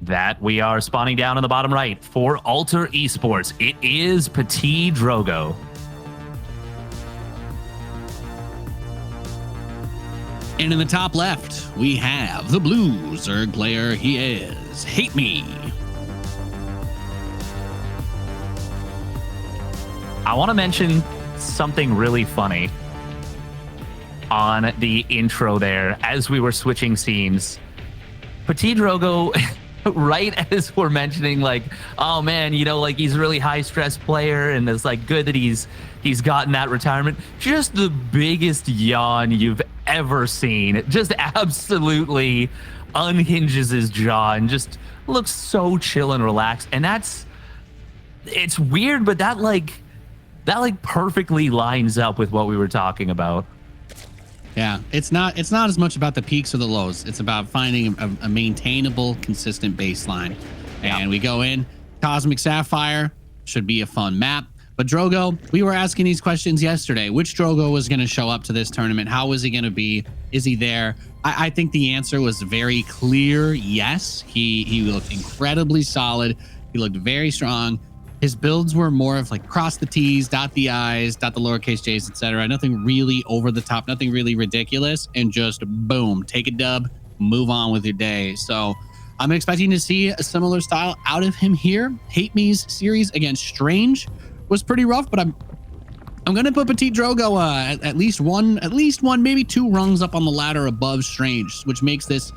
that we are spawning down in the bottom right for Alter Esports. It is PtitDrogo. And in the top left, we have the blue Zerg player. He is HateMe. I want to mention something really funny on the intro there as we were switching scenes. PtitDrogo, right as we're mentioning, like, oh man, you know, like he's a really high stress player and it's like good that he's gotten that retirement. Just the biggest yawn you've ever seen. It just absolutely unhinges his jaw and just looks so chill and relaxed. And it's weird, but that perfectly lines up with what we were talking about. Yeah, it's not as much about the peaks or the lows. It's about finding a maintainable, consistent baseline. Yeah. And we go in. Cosmic Sapphire should be a fun map. But Drogo, we were asking these questions yesterday. Which Drogo was going to show up to this tournament? How was he going to be? Is he there? I think the answer was very clear. Yes, he looked incredibly solid. He looked very strong. His builds were more of like cross the T's, dot the I's, dot the lowercase J's, etc. Nothing really over the top, nothing really ridiculous, and just boom, take a dub, move on with your day. So I'm expecting to see a similar style out of him here. HateMe's series against Strange was pretty rough, but I'm gonna put PtitDrogo at least one, maybe two rungs up on the ladder above Strange, which makes this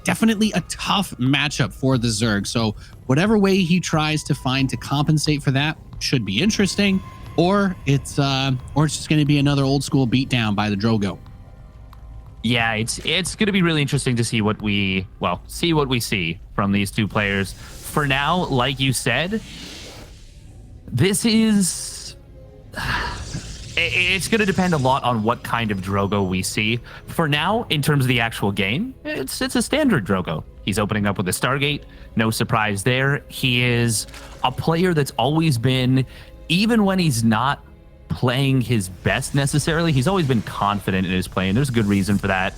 definitely a tough matchup for the Zerg. So whatever way he tries to find to compensate for that should be interesting, or it's just going to be another old school beatdown by the Drogo. Yeah, it's going to be really interesting to see what we see from these two players. For now, like you said, this is it's going to depend a lot on what kind of Drogo we see. For now, in terms of the actual game, it's a standard Drogo. He's opening up with a Stargate. No surprise there. He is a player that's always been, even when he's not playing his best necessarily, he's always been confident in his play, and there's a good reason for that.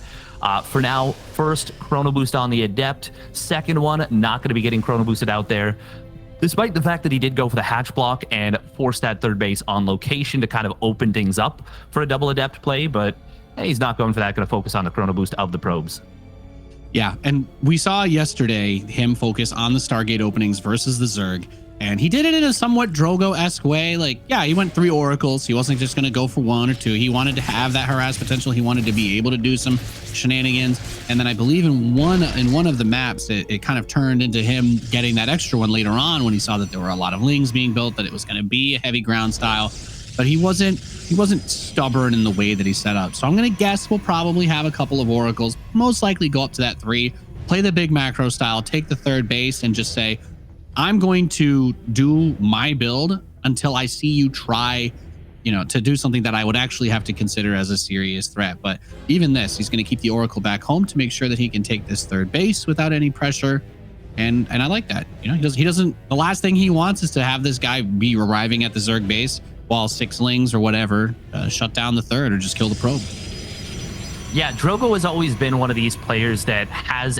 For now, first Chrono Boost on the Adept. Second one, not going to be getting Chrono Boosted out there, despite the fact that he did go for the hatch block and force that third base on location to kind of open things up for a double Adept play. But hey, he's not going for that, going to focus on the Chrono Boost of the probes. Yeah, and we saw yesterday him focus on the Stargate openings versus the Zerg, and he did it in a somewhat Drogo-esque way. Like, yeah, he went 3 oracles. He wasn't just going to go for 1 or 2. He wanted to have that harass potential. He wanted to be able to do some shenanigans. And then I believe in one of the maps, it kind of turned into him getting that extra one later on when he saw that there were a lot of lings being built, that it was going to be a heavy ground style. But he wasn't stubborn in the way that he set up. So I'm going to guess we'll probably have a couple of oracles, most likely go up to that 3, play the big macro style, take the third base, and just say, I'm going to do my build until I see you try, to do something that I would actually have to consider as a serious threat. But even this, he's going to keep the Oracle back home to make sure that he can take this third base without any pressure. And I like that. He doesn't, the last thing he wants is to have this guy be arriving at the Zerg base while 6 lings or whatever shut down the third or just kill the probe. Yeah, Drogo has always been one of these players that has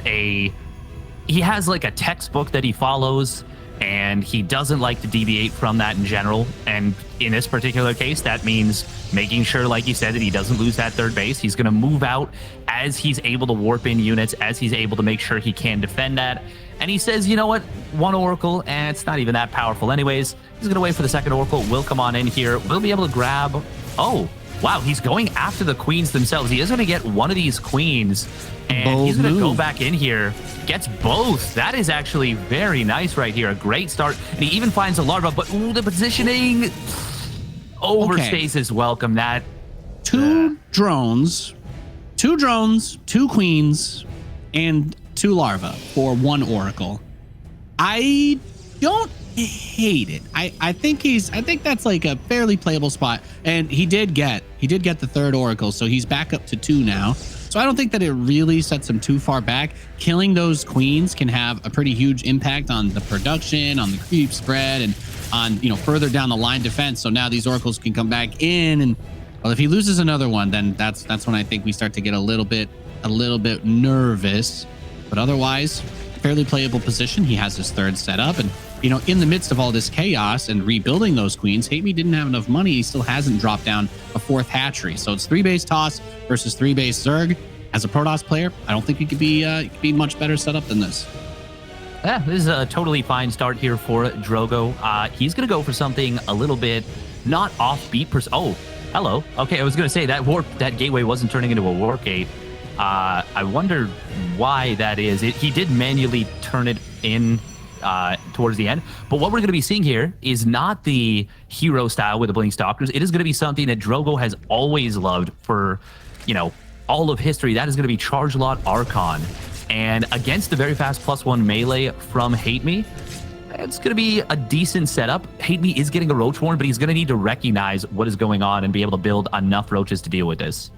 like a textbook that he follows, and he doesn't like to deviate from that in general. And in this particular case, that means making sure, like you said, that he doesn't lose that third base. He's going to move out as he's able to warp in units, as he's able to make sure he can defend that. And he says, you know what, 1 oracle, and it's not even that powerful anyways. He's going to wait for the second oracle. We'll come on in here. We'll be able to grab... Oh, wow, he's going after the queens themselves. He is going to get one of these queens, and he's going to go back in here. Gets both. That is actually very nice right here. A great start. And he even finds a larva, but the positioning overstays his welcome. That 2 drones, 2 queens, and 2 larvae for 1 oracle. I don't hate it. I think that's like a fairly playable spot. And he did get the third oracle, so he's back up to 2 now. So I don't think that it really sets him too far back. Killing those queens can have a pretty huge impact on the production, on the creep spread, and on further down the line defense. So now these oracles can come back in, and well, if he loses another one, then that's when I think we start to get a little bit nervous. But otherwise, fairly playable position. He has his third set up, and you know, in the midst of all this chaos and rebuilding those queens, HateMe didn't have enough money. He still hasn't dropped down a fourth hatchery, so it's 3-base toss versus 3-base Zerg. As a Protoss player, I don't think it could be much better set up than this. Yeah, this is a totally fine start here for Drogo. He's going to go for something a little bit not offbeat. Oh, hello. Okay, I was going to say that gateway wasn't turning into a warp gate. I wonder why that is. He did manually turn it in towards the end. But what we're going to be seeing here is not the hero style with the Blink Stalkers. It is going to be something that Drogo has always loved for, you know, all of history. That is going to be Charge Lot Archon. And against the very fast +1 melee from HateMe, it's going to be a decent setup. HateMe is getting a Roach Warren, but he's going to need to recognize what is going on and be able to build enough roaches to deal with this.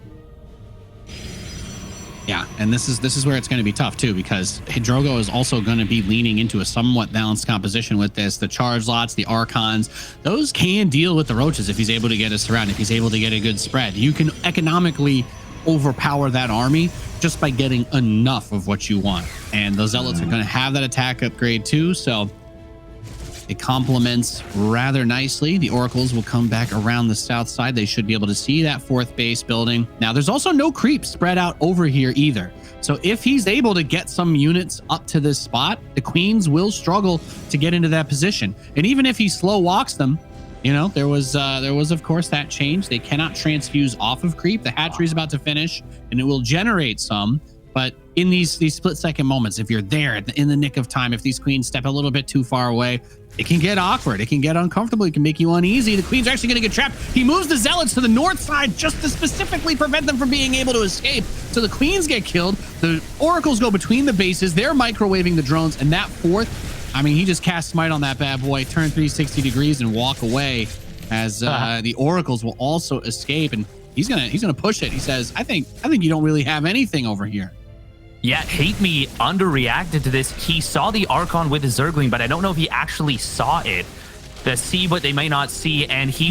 Yeah, and this is where it's going to be tough too, because Drogo is also going to be leaning into a somewhat balanced composition with this. The charge lots, the archons, those can deal with the roaches if he's able to get a surround, if he's able to get a good spread. You can economically overpower that army just by getting enough of what you want. And those zealots are going to have that attack upgrade too, so it complements rather nicely. The oracles will come back around the south side. They should be able to see that fourth base building. Now, there's also no creep spread out over here either. So if he's able to get some units up to this spot, the queens will struggle to get into that position. And even if he slow walks them, you know, there was of course that change. They cannot transfuse off of creep. The hatchery is about to finish, and it will generate some. But in these split-second moments, if you're there in the nick of time, if these queens step a little bit too far away, it can get awkward. It can get uncomfortable. It can make you uneasy. The queens are actually going to get trapped. He moves the zealots to the north side just to specifically prevent them from being able to escape. So the queens get killed. The oracles go between the bases. They're microwaving the drones, and that fourth, I mean, he just cast smite on that bad boy, turn 360 degrees and walk away, as the oracles will also escape, and he's gonna push it. He says, I think you don't really have anything over here. Yeah, HateMe underreacted to this. He saw the Archon with the Zergling, but I don't know if he actually saw it. To see what they may not see, and he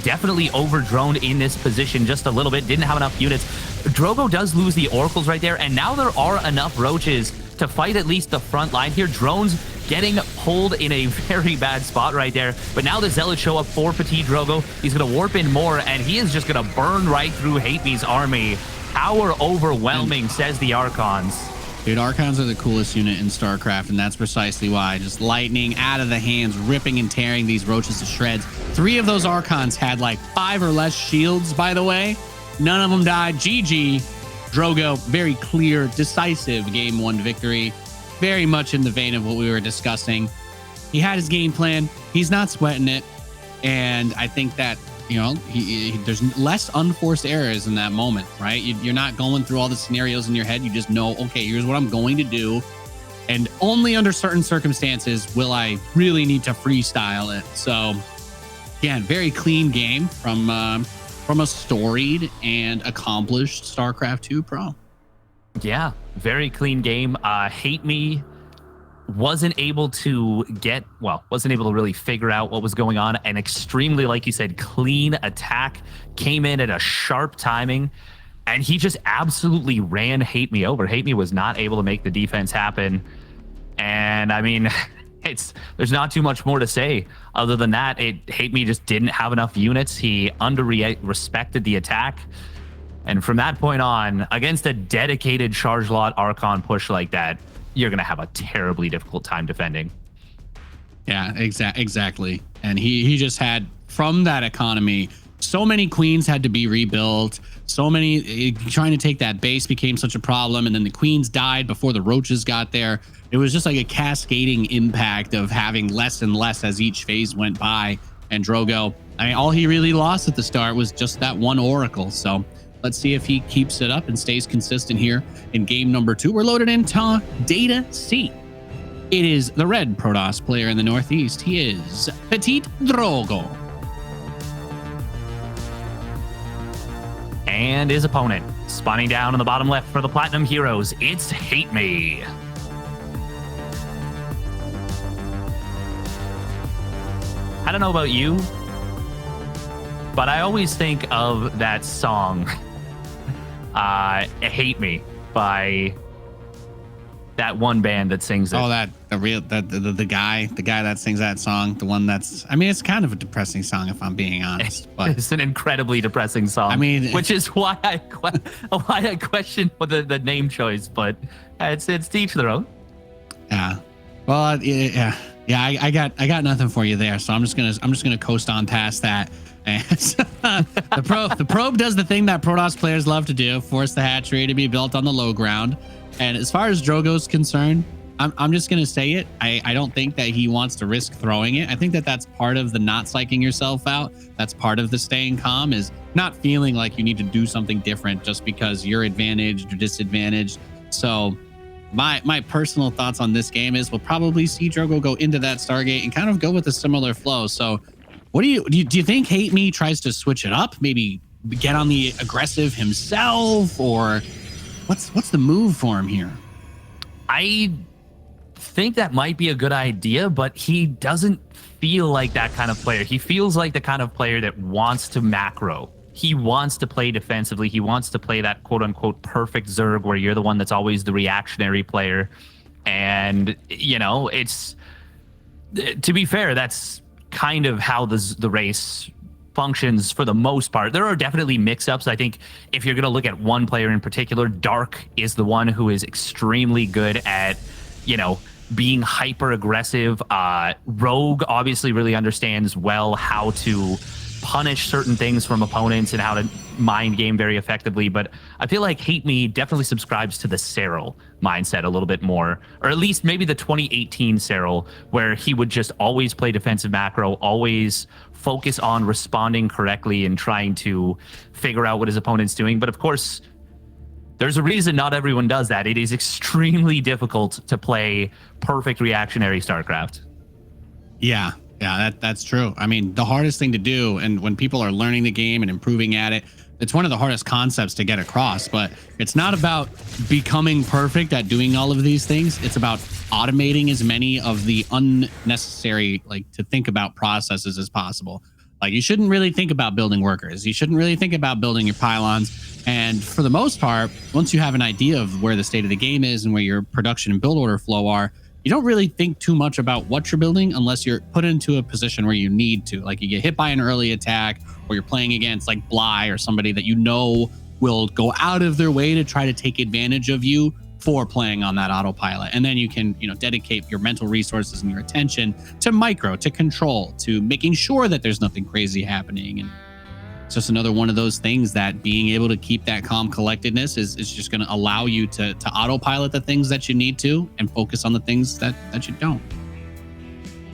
definitely overdroned in this position just a little bit, didn't have enough units. Drogo does lose the oracles right there, and now there are enough roaches to fight at least the front line here. Drones getting pulled in a very bad spot right there, but now the zealots show up for PtitDrogo. He's going to warp in more, and he is just going to burn right through HateMe's army. Power overwhelming, says the Archons. Dude, Archons are the coolest unit in StarCraft, and that's precisely why. Just lightning out of the hands, ripping and tearing these roaches to shreds. 3 of those Archons had like 5 or less shields, by the way. None of them died. GG. Drogo, very clear, decisive Game 1 victory. Very much in the vein of what we were discussing. He had his game plan. He's not sweating it. And I think that, you know, there's less unforced errors in that moment, right? You're not going through all the scenarios in your head. You just know, okay, here's what I'm going to do. And only under certain circumstances will I really need to freestyle it. So, again, very clean game from a storied and accomplished StarCraft 2 pro. Yeah, very clean game. HateMe wasn't able to really figure out what was going on. An extremely, like you said, clean attack came in at a sharp timing, and he just absolutely ran HateMe over. HateMe was not able to make the defense happen. And I mean, there's not too much more to say other than that. HateMe just didn't have enough units. He respected the attack. And from that point on, against a dedicated charge lot Archon push like that, you're going to have a terribly difficult time defending. Yeah, exactly. And he just had, from that economy, so many queens had to be rebuilt. So many, trying to take that base became such a problem. And then the queens died before the roaches got there. It was just like a cascading impact of having less and less as each phase went by. And Drogo, I mean, all he really lost at the start was just that one oracle. So let's see if he keeps it up and stays consistent here in game number 2. We're loaded into Data C. It is the red Protoss player in the Northeast. He is PtitDrogo. And his opponent, spawning down on the bottom left for the Platinum Heroes, it's HateMe. I don't know about you, but I always think of that song, HateMe, by that one band that sings it. Oh, the guy that sings that song, the one that's, I mean, it's kind of a depressing song if I'm being honest, but it's an incredibly depressing song. I mean, which is why I question the name choice, but it's to each their own. Yeah. Well, yeah. I got nothing for you there, so I'm just gonna coast on past that. And the probe does the thing that Protoss players love to do: force the hatchery to be built on the low ground. And as far as Drogo's concerned, I'm just gonna say it. I don't think that he wants to risk throwing it. I think that that's part of the not psyching yourself out. That's part of the staying calm, is not feeling like you need to do something different just because you're advantaged or disadvantaged. So my personal thoughts on this game is we'll probably see Drogo go into that Stargate and kind of go with a similar flow. So what do you think HateMe tries to switch it up? Maybe get on the aggressive himself, or what's the move for him here? I think that might be a good idea, but he doesn't feel like that kind of player. He feels like the kind of player that wants to macro. He wants to play defensively. He wants to play that quote unquote perfect Zerg where you're the one that's always the reactionary player. And, you know, it's, to be fair, that's kind of how the race functions for the most part. There are definitely mix-ups. I think if you're going to look at one player in particular, Dark is the one who is extremely good at, you know, being hyper aggressive. Rogue obviously really understands well how to punish certain things from opponents and how to mind game very effectively. But I feel like HateMe definitely subscribes to the Serral mindset a little bit more, or at least maybe the 2018 Serral, where he would just always play defensive macro, always focus on responding correctly and trying to figure out what his opponent's doing. But of course, there's a reason not everyone does that. It is extremely difficult to play perfect reactionary StarCraft. Yeah, that's true. I mean, the hardest thing to do, and when people are learning the game and improving at it, it's one of the hardest concepts to get across. But it's not about becoming perfect at doing all of these things. It's about automating as many of the unnecessary, like, to think about processes as possible. Like, you shouldn't really think about building workers. You shouldn't really think about building your pylons. And for the most part, once you have an idea of where the state of the game is and where your production and build order flow are, you don't really think too much about what you're building unless you're put into a position where you need to. Like, you get hit by an early attack, or you're playing against like Bly or somebody that you know will go out of their way to try to take advantage of you for playing on that autopilot. And then you can, you know, dedicate your mental resources and your attention to micro, to control, to making sure that there's nothing crazy happening. And it's just another one of those things that being able to keep that calm collectedness is just going to allow you to autopilot the things that you need to and focus on the things that you don't.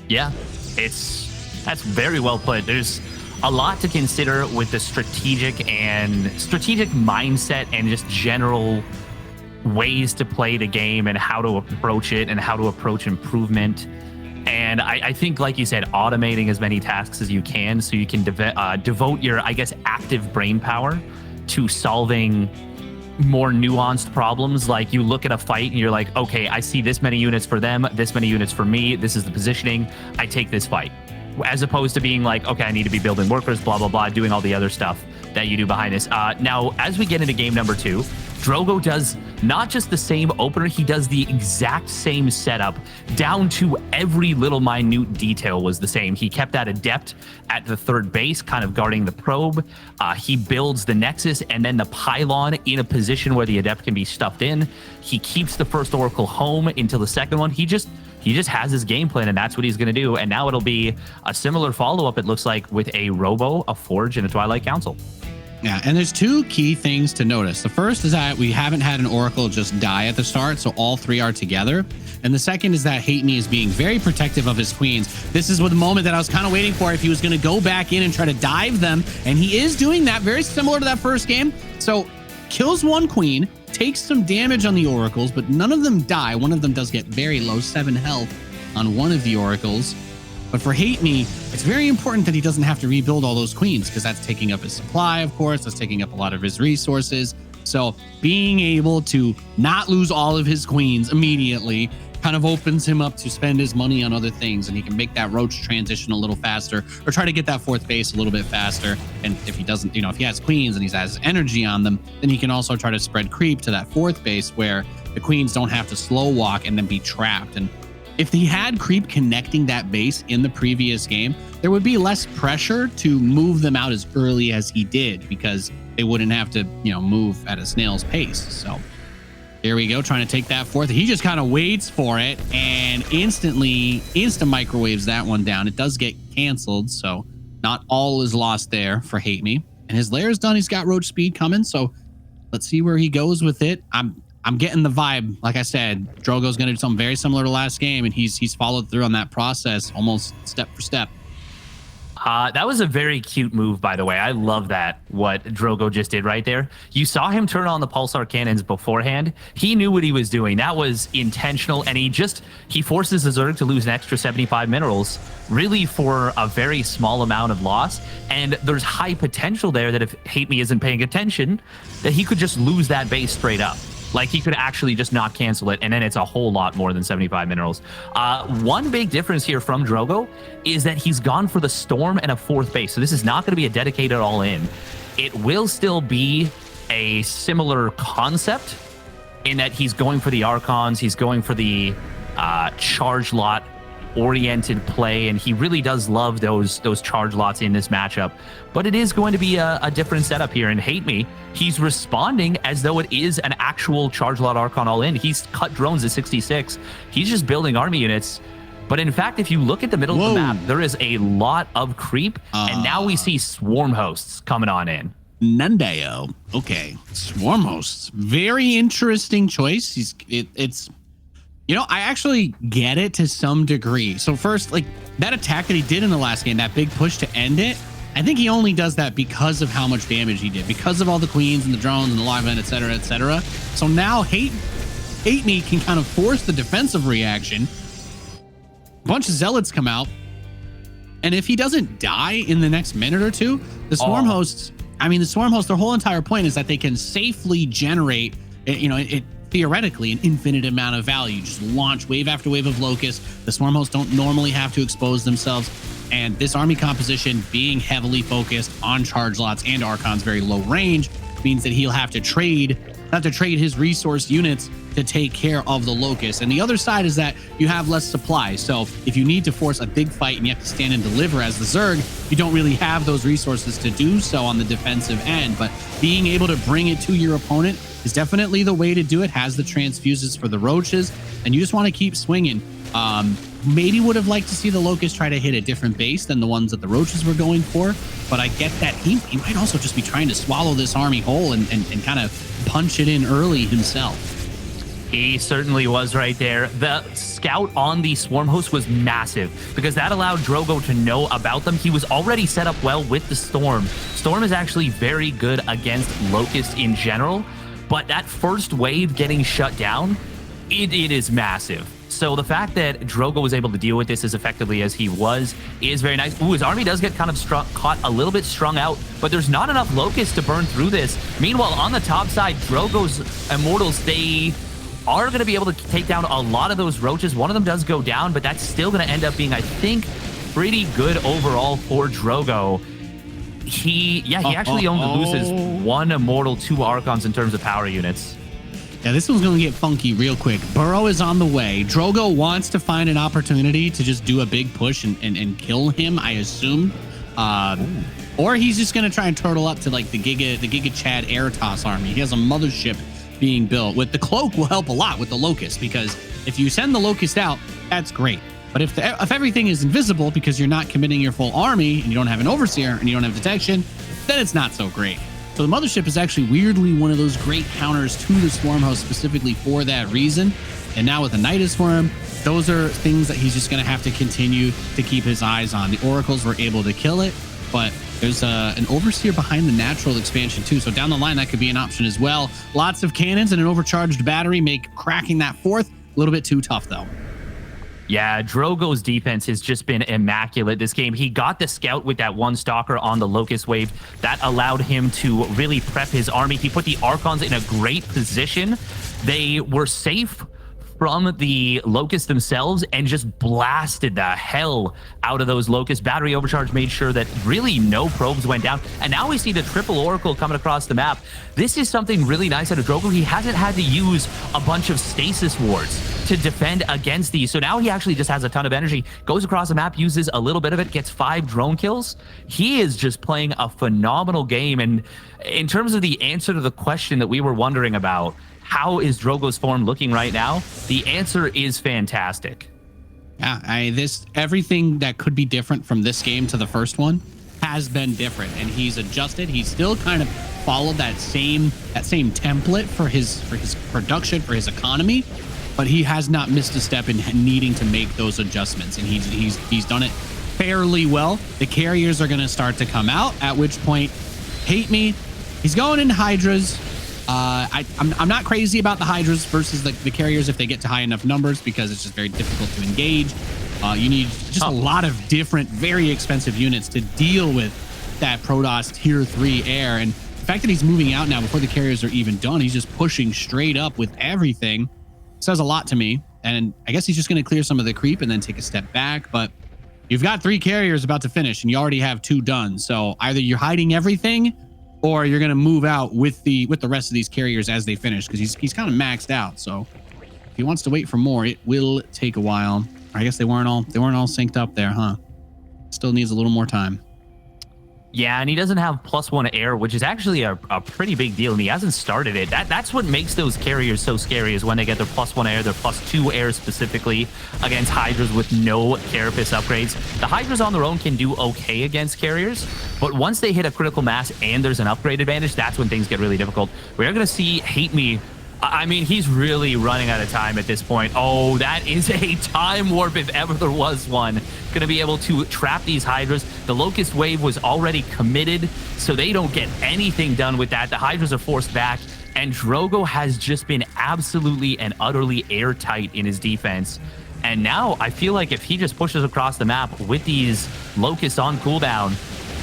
Yeah, that's very well put. There's a lot to consider with the strategic mindset and just general ways to play the game and how to approach it and how to approach improvement. And I think, like you said, automating as many tasks as you can so you can devote your, I guess, active brain power to solving more nuanced problems. Like, you look at a fight and you're like, okay, I see this many units for them, this many units for me, this is the positioning, I take this fight. As opposed to being like, okay, I need to be building workers, blah, blah, blah, doing all the other stuff that you do behind this. Now, as we get into game number 2, Drogo does not just the same opener, he does the exact same setup, down to every little minute detail was the same. He kept that Adept at the third base, kind of guarding the probe. He builds the Nexus and then the Pylon in a position where the Adept can be stuffed in. He keeps the first Oracle home until the second one. He just has his game plan, and that's what he's going to do. And now it'll be a similar follow-up, it looks like, with a Robo, a Forge, and a Twilight Council. Yeah, and there's two key things to notice. The first is that we haven't had an Oracle just die at the start, so all three are together. And the second is that HateMe is being very protective of his queens. This is the moment that I was kind of waiting for, if he was going to go back in and try to dive them, and he is doing that, very similar to that first game. So kills one queen, takes some damage on the Oracles, but none of them die. One of them does get very low, 7 health on one of the Oracles. But for HateMe, it's very important that he doesn't have to rebuild all those queens, because that's taking up his supply, of course. That's taking up a lot of his resources. So being able to not lose all of his queens immediately kind of opens him up to spend his money on other things, and he can make that Roach transition a little faster, or try to get that fourth base a little bit faster. And if he doesn't, you know, if he has queens and he has energy on them, then he can also try to spread creep to that fourth base, where the queens don't have to slow walk and then be trapped. And if he had creep connecting that base in the previous game, there would be less pressure to move them out as early as he did, because they wouldn't have to, move at a snail's pace. So here we go, trying to take that fourth. He just kind of waits for it and instant microwaves that one down. It does get canceled, so not all is lost there for HateMe. And his lair's done. He's got roach speed coming, so let's see where he goes with it. I'm getting the vibe. Like I said, Drogo's going to do something very similar to last game, and he's followed through on that process almost step for step. That was a very cute move, by the way. I love that, what Drogo just did right there. You saw him turn on the pulsar cannons beforehand. He knew what he was doing. That was intentional, and he forces the Zerg to lose an extra 75 minerals, really for a very small amount of loss. And there's high potential there that if HateMe isn't paying attention, that he could just lose that base straight up. Like, he could actually just not cancel it, and then it's a whole lot more than 75 minerals. One big difference here from Drogo is that he's gone for the Storm and a fourth base. So this is not going to be a dedicated all-in. It will still be a similar concept in that he's going for the Archons, he's going for the charge lot oriented play, and he really does love those charge lots in this matchup. But it is going to be a different setup here. And HateMe, he's responding as though it is an actual charge lot Archon all in. He's cut drones at 66. He's just building army units. But in fact, if you look at the middle of the map, there is a lot of creep, and now we see swarm hosts coming on in. Nundeo. Okay, swarm hosts. Very interesting choice. It's I actually get it to some degree. So first, like, that attack that he did in the last game, that big push to end it, I think he only does that because of how much damage he did, because of all the queens and the drones and the live event, et cetera, et cetera. So now HateMe can kind of force the defensive reaction. A bunch of zealots come out, and if he doesn't die in the next minute or two, the swarm hosts, their whole entire point is that they can safely generate, theoretically an infinite amount of value. Just launch wave after wave of locusts. The swarm hosts don't normally have to expose themselves, and this army composition being heavily focused on charge lots and Archons very low range means that he'll have to trade his resource units to take care of the locusts. And the other side is that you have less supply, so if you need to force a big fight and you have to stand and deliver as the Zerg, you don't really have those resources to do so on the defensive end. But being able to bring it to your opponent is definitely the way to do it. Has the transfuses for the roaches, and you just want to keep swinging. Maybe would have liked to see the locust try to hit a different base than the ones that the roaches were going for, but I get that he might also just be trying to swallow this army whole and kind of punch it in early himself. He certainly was right there. The scout on the swarm host was massive because that allowed Drogo to know about them. He was already set up well with the Storm. Storm is actually very good against Locust in general, but that first wave getting shut down, it is massive. So the fact that Drogo was able to deal with this as effectively as he was is very nice. Ooh, his army does get kind of caught a little bit strung out, but there's not enough Locusts to burn through this. Meanwhile, on the top side, Drogo's Immortals, they are going to be able to take down a lot of those roaches. One of them does go down, but that's still going to end up being, I think, pretty good overall for Drogo. He actually only loses one Immortal, 2 Archons in terms of power units. Yeah, this one's going to get funky real quick. Burrow is on the way. Drogo wants to find an opportunity to just do a big push and kill him, I assume. Or he's just going to try and turtle up to like the Giga Chad Air Toss army. He has a mothership being built. With the cloak will help a lot with the Locust, because if you send the Locust out, that's great. But if everything is invisible because you're not committing your full army and you don't have an Overseer and you don't have detection, then it's not so great. So the Mothership is actually weirdly one of those great counters to the Swarm Host specifically for that reason. And now with the Nidus for him, those are things that he's just going to have to continue to keep his eyes on. The Oracles were able to kill it, but there's an Overseer behind the natural expansion too. So down the line, that could be an option as well. Lots of cannons and an overcharged battery make cracking that fourth a little bit too tough though. Yeah, Drogo's defense has just been immaculate this game. He got the scout with that one stalker on the Locust wave. That allowed him to really prep his army. He put the Archons in a great position. They were safe from the Locust themselves and just blasted the hell out of those Locust. Battery overcharge made sure that really no probes went down. And now we see the triple Oracle coming across the map. This is something really nice out of Drogo. He hasn't had to use a bunch of stasis wards to defend against these. So now he actually just has a ton of energy, goes across the map, uses a little bit of it, gets 5 drone kills. He is just playing a phenomenal game. And in terms of the answer to the question that we were wondering about, how is Drogo's form looking right now? The answer is fantastic. Yeah, everything that could be different from this game to the first one has been different, and he's adjusted. He's still kind of followed that same template for his production, for his economy, but he has not missed a step in needing to make those adjustments, and he's done it fairly well. The carriers are going to start to come out, at which point, HateMe, he's going in Hydras. I'm not crazy about the Hydras versus the carriers if they get to high enough numbers, because it's just very difficult to engage. You need just a lot of different, very expensive units to deal with that Protoss tier 3 air. And the fact that he's moving out now before the carriers are even done, he's just pushing straight up with everything, says a lot to me. And I guess he's just going to clear some of the creep and then take a step back. But you've got 3 carriers about to finish and you already have 2 done. So either you're hiding everything or you're going to move out with the rest of these carriers as they finish, because he's kind of maxed out. So if he wants to wait for more, it will take a while. I guess they weren't all synced up there, huh? Still needs a little more time. Yeah, and he doesn't have +1 air, which is actually a pretty big deal, and he hasn't started it. That's what makes those carriers so scary, is when they get their +1 air, their +2 air specifically against Hydras with no Carapace upgrades. The Hydras on their own can do okay against carriers, but once they hit a critical mass and there's an upgrade advantage, that's when things get really difficult. We're going to see HateMe. I mean, he's really running out of time at this point. Oh, that is a time warp if ever there was one. Going to be able to trap these Hydras. The Locust Wave was already committed, so they don't get anything done with that. The Hydras are forced back, and Drogo has just been absolutely and utterly airtight in his defense. And now I feel like if he just pushes across the map with these Locusts on cooldown,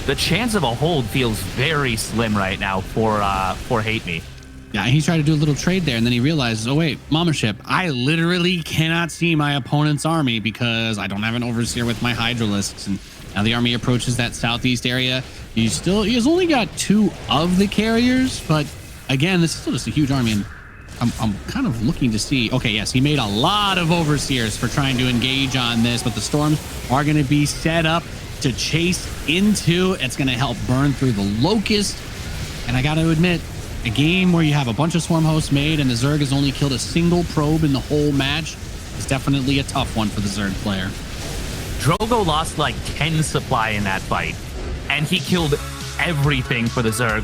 the chance of a hold feels very slim right now for HateMe. Yeah, he tried to do a little trade there, and then he realizes, oh wait, Mama Ship, I literally cannot see my opponent's army because I don't have an Overseer with my Hydralisks. And now the army approaches that southeast area. He has only got 2 of the carriers, but again, this is still just a huge army, and I'm kind of looking to see. Okay, yes, he made a lot of Overseers for trying to engage on this, but the Storms are going to be set up to chase into. It's going to help burn through the Locust, and I got to admit, a game where you have a bunch of swarm hosts made and the Zerg has only killed a single probe in the whole match is definitely a tough one for the Zerg player. Drogo lost like 10 supply in that fight, and he killed everything for the Zerg.